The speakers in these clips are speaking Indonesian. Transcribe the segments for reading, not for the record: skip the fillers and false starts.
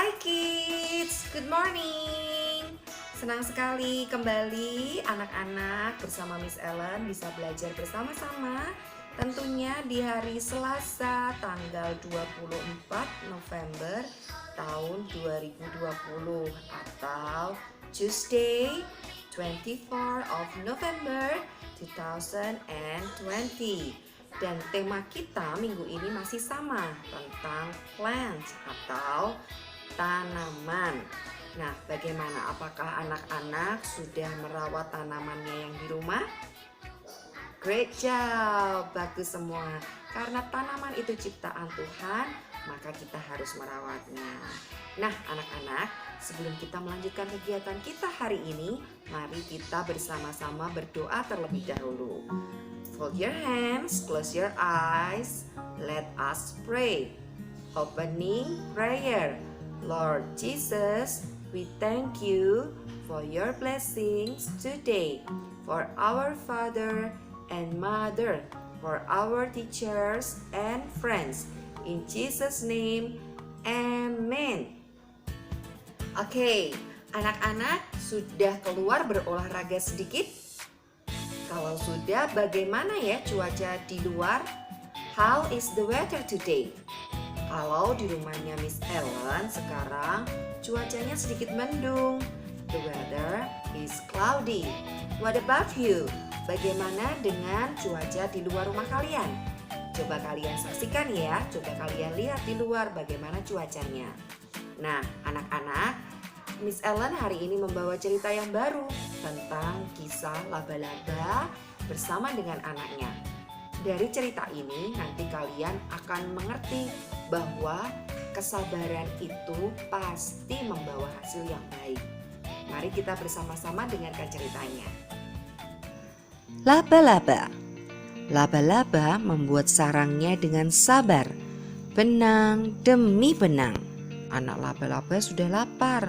Hai kids, good morning. Senang sekali kembali anak-anak bersama Miss Ellen bisa belajar bersama-sama. Tentunya di hari Selasa tanggal 24 November tahun 2020 atau Tuesday 24 of November 2020. Dan tema kita minggu ini masih sama tentang plants atau tanaman. Nah, bagaimana? Apakah anak-anak sudah merawat tanamannya yang di rumah? Great job, bagus semua. Karena tanaman itu ciptaan Tuhan, maka kita harus merawatnya. Nah, anak-anak, sebelum kita melanjutkan kegiatan kita hari ini, mari kita bersama-sama berdoa terlebih dahulu. Fold your hands, close your eyes, let us pray. Opening prayer. Lord Jesus, we thank you for your blessings today, for our father and mother, for our teachers and friends. In Jesus' name, amen. Oke, anak-anak sudah keluar berolahraga sedikit? Kalau sudah, bagaimana ya cuaca di luar? How is the weather today? Kalau di rumahnya Miss Ellen sekarang cuacanya sedikit mendung. The weather is cloudy. What about you? Bagaimana dengan cuaca di luar rumah kalian? Coba kalian saksikan ya, coba kalian lihat di luar bagaimana cuacanya. Nah, anak-anak, Miss Ellen hari ini membawa cerita yang baru tentang kisah laba-laba bersama dengan anaknya. Dari cerita ini nanti kalian akan mengerti bahwa kesabaran itu pasti membawa hasil yang baik. Mari kita bersama-sama dengarkan ceritanya. Laba-laba. Laba-laba membuat sarangnya dengan sabar, benang demi benang. Anak laba-laba sudah lapar,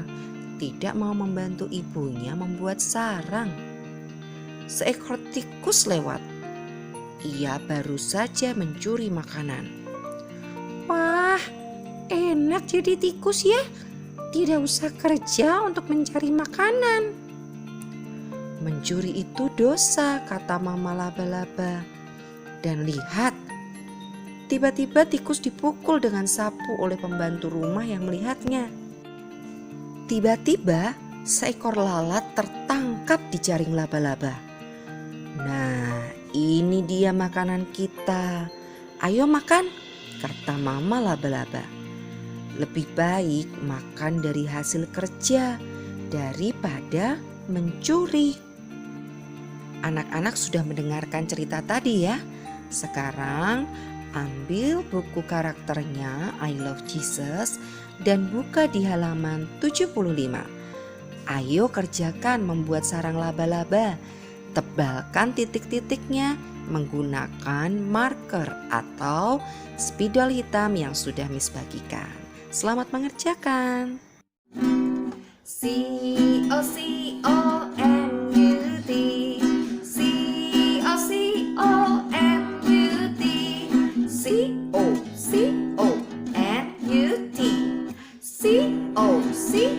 tidak mau membantu ibunya membuat sarang. Seekor tikus lewat. Ia baru saja mencuri makanan. Wah, enak jadi tikus ya. Tidak usah kerja untuk mencari makanan. Mencuri itu dosa, kata mama laba-laba. Dan lihat, tiba-tiba tikus dipukul dengan sapu oleh pembantu rumah yang melihatnya. Tiba-tiba seekor lalat tertangkap di jaring laba-laba. Nah, ini dia makanan kita. Ayo makan, kata mama laba-laba. Lebih baik makan dari hasil kerja daripada mencuri. Anak-anak sudah mendengarkan cerita tadi ya. Sekarang ambil buku karakternya I Love Jesus dan buka di halaman 75. Ayo kerjakan membuat sarang laba-laba. Tebalkan titik-titiknya menggunakan marker atau spidol hitam yang sudah Miss bagikan. Selamat mengerjakan. C-O-C-O-M-U-T C-O-C-O-M-U-T C-O-C-O-M-U-T C-O-C-O-M-U-T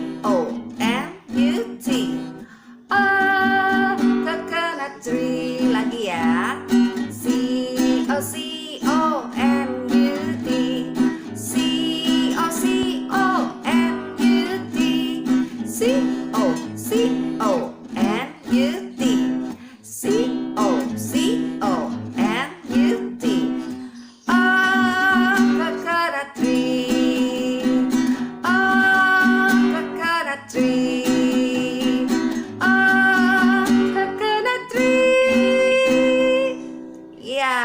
coconut tree. Lagi ya. C-O-C-O-M-U-T C-O-C-O-M-U-T C-O-C-O-M-U-T C-O-C-O-M-U-T coconut tree. Coconut tree. Coconut tree. Ya,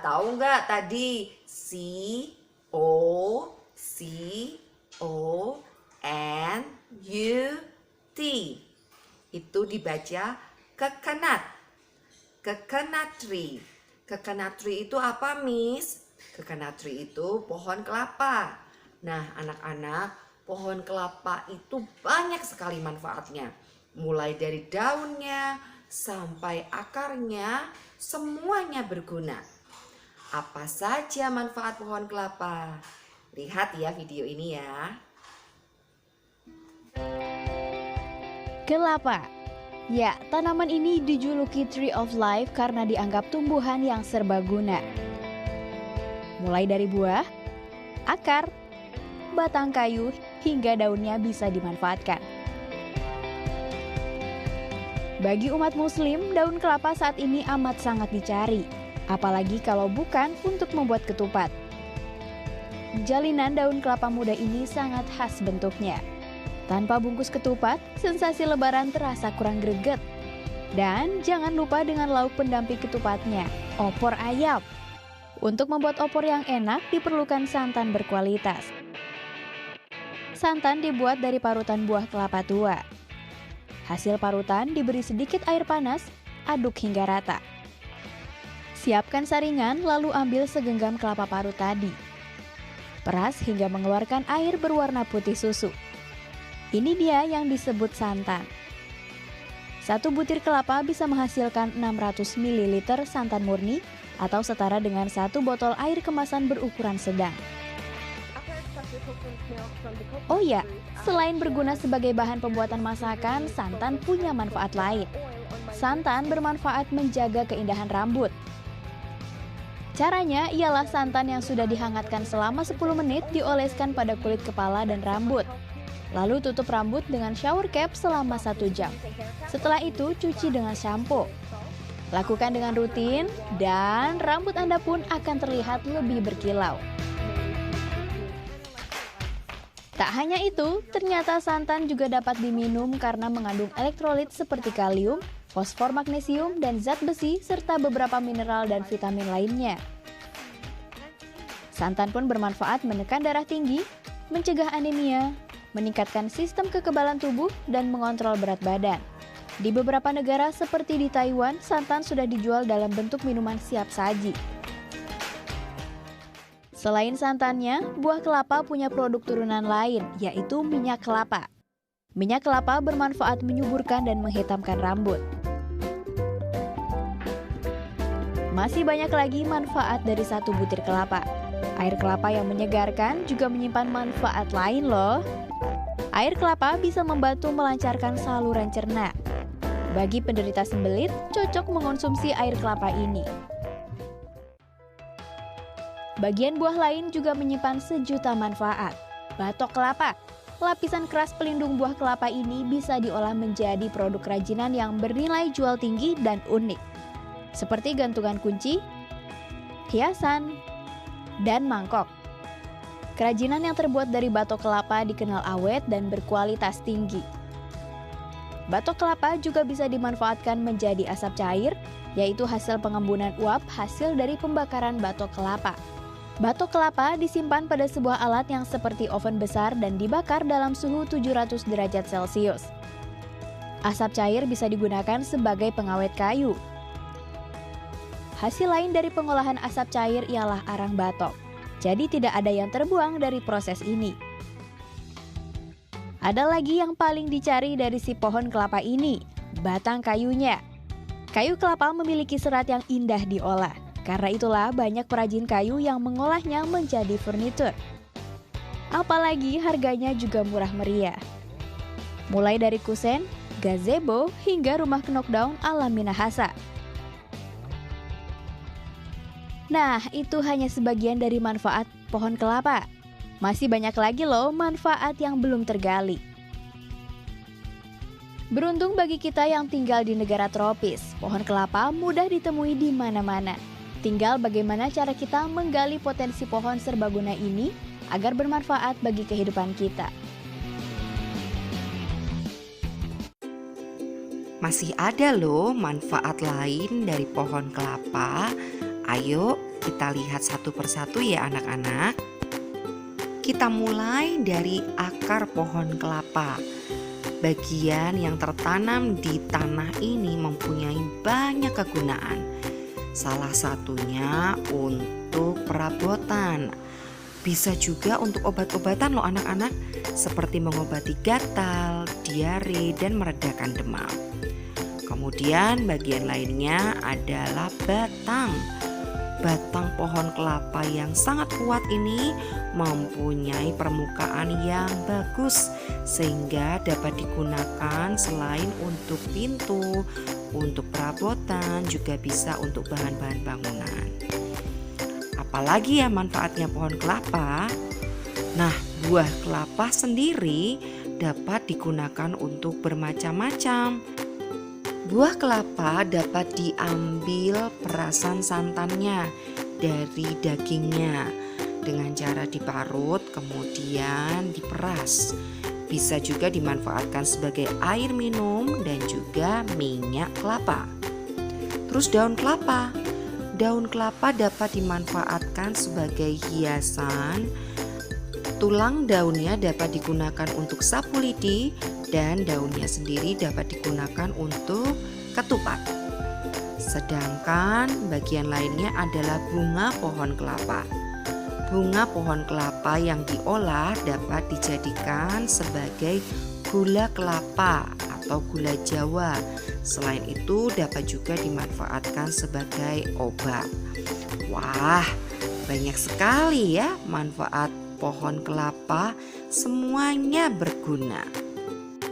tahu nggak tadi C-O-C-O-N-U-T itu dibaca coconut. Coconut tree. Coconut tree itu apa, Miss? Coconut tree itu pohon kelapa. Nah, anak-anak, pohon kelapa itu banyak sekali manfaatnya. Mulai dari daunnya sampai akarnya, semuanya berguna. Apa saja manfaat pohon kelapa? Lihat ya video ini ya. Kelapa. Ya, tanaman ini dijuluki Tree of Life karena dianggap tumbuhan yang serbaguna. Mulai dari buah, akar, batang kayu, hingga daunnya bisa dimanfaatkan. Bagi umat muslim, daun kelapa saat ini amat sangat dicari, apalagi kalau bukan untuk membuat ketupat. Jalinan daun kelapa muda ini sangat khas bentuknya. Tanpa bungkus ketupat, sensasi lebaran terasa kurang greget. Dan jangan lupa dengan lauk pendamping ketupatnya, opor ayam. Untuk membuat opor yang enak diperlukan santan berkualitas. Santan dibuat dari parutan buah kelapa tua. Hasil parutan diberi sedikit air panas, aduk hingga rata. Siapkan saringan lalu ambil segenggam kelapa parut tadi. Peras hingga mengeluarkan air berwarna putih susu. Ini dia yang disebut santan. Satu butir kelapa bisa menghasilkan 600 ml santan murni atau setara dengan satu botol air kemasan berukuran sedang. Oh ya, selain berguna sebagai bahan pembuatan masakan, santan punya manfaat lain. Santan bermanfaat menjaga keindahan rambut. Caranya ialah santan yang sudah dihangatkan selama 10 menit dioleskan pada kulit kepala dan rambut. Lalu tutup rambut dengan shower cap selama 1 jam. Setelah itu cuci dengan shampoo. Lakukan dengan rutin dan rambut Anda pun akan terlihat lebih berkilau. Tak hanya itu, ternyata santan juga dapat diminum karena mengandung elektrolit seperti kalium, fosfor, magnesium, dan zat besi serta beberapa mineral dan vitamin lainnya. Santan pun bermanfaat menekan darah tinggi, mencegah anemia, meningkatkan sistem kekebalan tubuh, dan mengontrol berat badan. Di beberapa negara seperti di Taiwan, santan sudah dijual dalam bentuk minuman siap saji. Selain santannya, buah kelapa punya produk turunan lain, yaitu minyak kelapa. Minyak kelapa bermanfaat menyuburkan dan menghitamkan rambut. Masih banyak lagi manfaat dari satu butir kelapa. Air kelapa yang menyegarkan juga menyimpan manfaat lain loh. Air kelapa bisa membantu melancarkan saluran cerna. Bagi penderita sembelit, cocok mengonsumsi air kelapa ini. Bagian buah lain juga menyimpan sejuta manfaat. Batok kelapa. Lapisan keras pelindung buah kelapa ini bisa diolah menjadi produk kerajinan yang bernilai jual tinggi dan unik. Seperti gantungan kunci, hiasan, dan mangkok. Kerajinan yang terbuat dari batok kelapa dikenal awet dan berkualitas tinggi. Batok kelapa juga bisa dimanfaatkan menjadi asap cair, yaitu hasil pengembunan uap hasil dari pembakaran batok kelapa. Batok kelapa disimpan pada sebuah alat yang seperti oven besar dan dibakar dalam suhu 700 derajat Celcius. Asap cair bisa digunakan sebagai pengawet kayu. Hasil lain dari pengolahan asap cair ialah arang batok. Jadi tidak ada yang terbuang dari proses ini. Ada lagi yang paling dicari dari si pohon kelapa ini, batang kayunya. Kayu kelapa memiliki serat yang indah diolah. Karena itulah banyak perajin kayu yang mengolahnya menjadi furnitur. Apalagi harganya juga murah meriah. Mulai dari kusen, gazebo, hingga rumah knockdown ala Minahasa. Nah, itu hanya sebagian dari manfaat pohon kelapa. Masih banyak lagi loh manfaat yang belum tergali. Beruntung bagi kita yang tinggal di negara tropis, pohon kelapa mudah ditemui di mana-mana. Tinggal bagaimana cara kita menggali potensi pohon serbaguna ini agar bermanfaat bagi kehidupan kita. Masih ada loh manfaat lain dari pohon kelapa. Ayo kita lihat satu persatu ya anak-anak. Kita mulai dari akar pohon kelapa. Bagian yang tertanam di tanah ini mempunyai banyak kegunaan. Salah satunya untuk perabotan. Bisa juga untuk obat-obatan loh anak-anak, seperti mengobati gatal, diare, dan meredakan demam. Kemudian bagian lainnya adalah batang. batang pohon kelapa yang sangat kuat ini mempunyai permukaan yang bagus sehingga dapat digunakan selain untuk pintu, untuk perabotan, juga bisa untuk bahan-bahan bangunan. Apalagi ya manfaatnya pohon kelapa? Nah, buah kelapa sendiri dapat digunakan untuk bermacam-macam. Buah kelapa dapat diambil perasan santannya dari dagingnya dengan cara diparut kemudian diperas. Bisa juga dimanfaatkan sebagai air minum dan juga minyak kelapa. Terus daun kelapa. Daun kelapa dapat dimanfaatkan sebagai hiasan. Tulang daunnya dapat digunakan untuk sapu lidi dan daunnya sendiri dapat digunakan untuk ketupat. Sedangkan bagian lainnya adalah bunga pohon kelapa. Bunga pohon kelapa yang diolah dapat dijadikan sebagai gula kelapa atau gula Jawa. Selain itu dapat juga dimanfaatkan sebagai obat. Wah, banyak sekali ya manfaat pohon kelapa, semuanya berguna.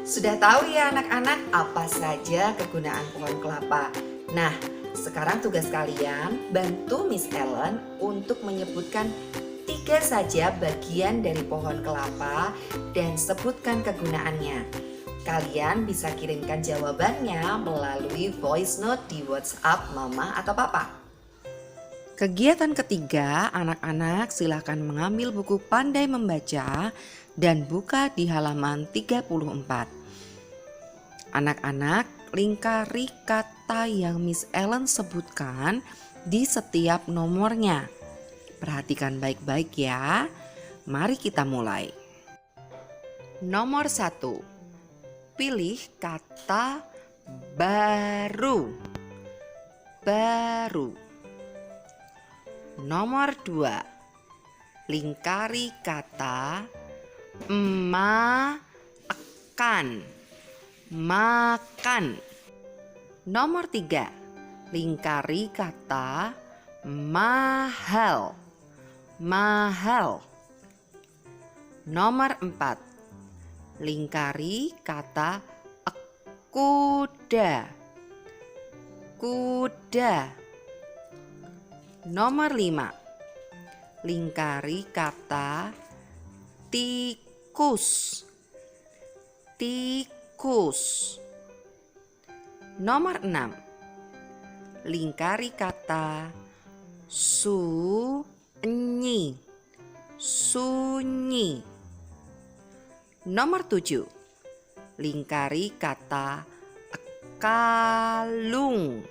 Sudah tahu ya anak-anak apa saja kegunaan pohon kelapa? Nah, sekarang tugas kalian bantu Miss Ellen untuk menyebutkan 3 saja bagian dari pohon kelapa dan sebutkan kegunaannya. Kalian bisa kirimkan jawabannya melalui voice note di WhatsApp Mama atau Papa. Kegiatan ketiga, anak-anak silakan mengambil buku Pandai Membaca dan buka di halaman 34. Anak-anak, lingkari kata yang Miss Ellen sebutkan di setiap nomornya. Perhatikan baik-baik ya. Mari kita mulai. Nomor 1. Pilih kata baru. Baru. Nomor 2. Lingkari kata makan. Makan. Nomor 3. Lingkari kata mahal. Mahal. Nomor 4. Lingkari kata kuda. Kuda. Nomor 5. Lingkari kata tikus. Tikus. Nomor 6. Lingkari kata sunyi. Sunyi. Nomor 7. Lingkari kata kalung.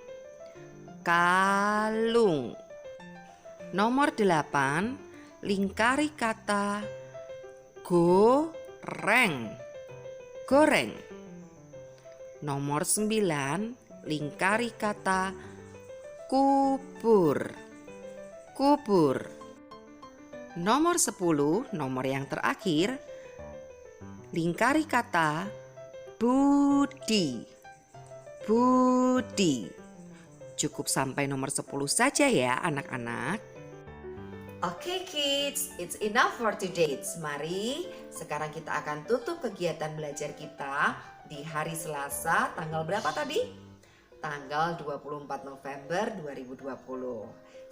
Kalung. Nomor 8. Lingkari kata goreng. Goreng. Nomor 9. Lingkari kata kubur. Kubur. Nomor 10, nomor yang terakhir. Lingkari kata budi. Budi. Cukup sampai nomor 10 saja ya anak-anak. Oke kids, it's enough for today. Mari sekarang kita akan tutup kegiatan belajar kita di hari Selasa tanggal berapa tadi? Tanggal 24 November 2020.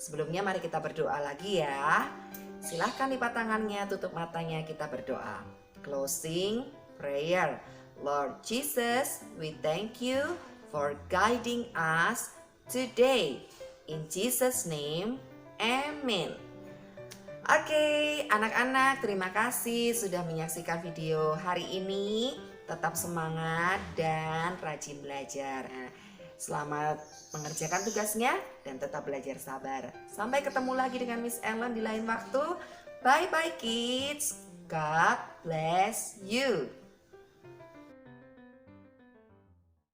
Sebelumnya mari kita berdoa lagi ya. Silahkan lipat tangannya, tutup matanya, kita berdoa. Closing prayer. Lord Jesus, we thank you for guiding us today. In Jesus' name, amen. Oke, anak-anak, terima kasih sudah menyaksikan video hari ini. Tetap semangat dan rajin belajar. Selamat mengerjakan tugasnya dan tetap belajar sabar. Sampai ketemu lagi dengan Miss Ellen di lain waktu. Bye-bye kids. God bless you.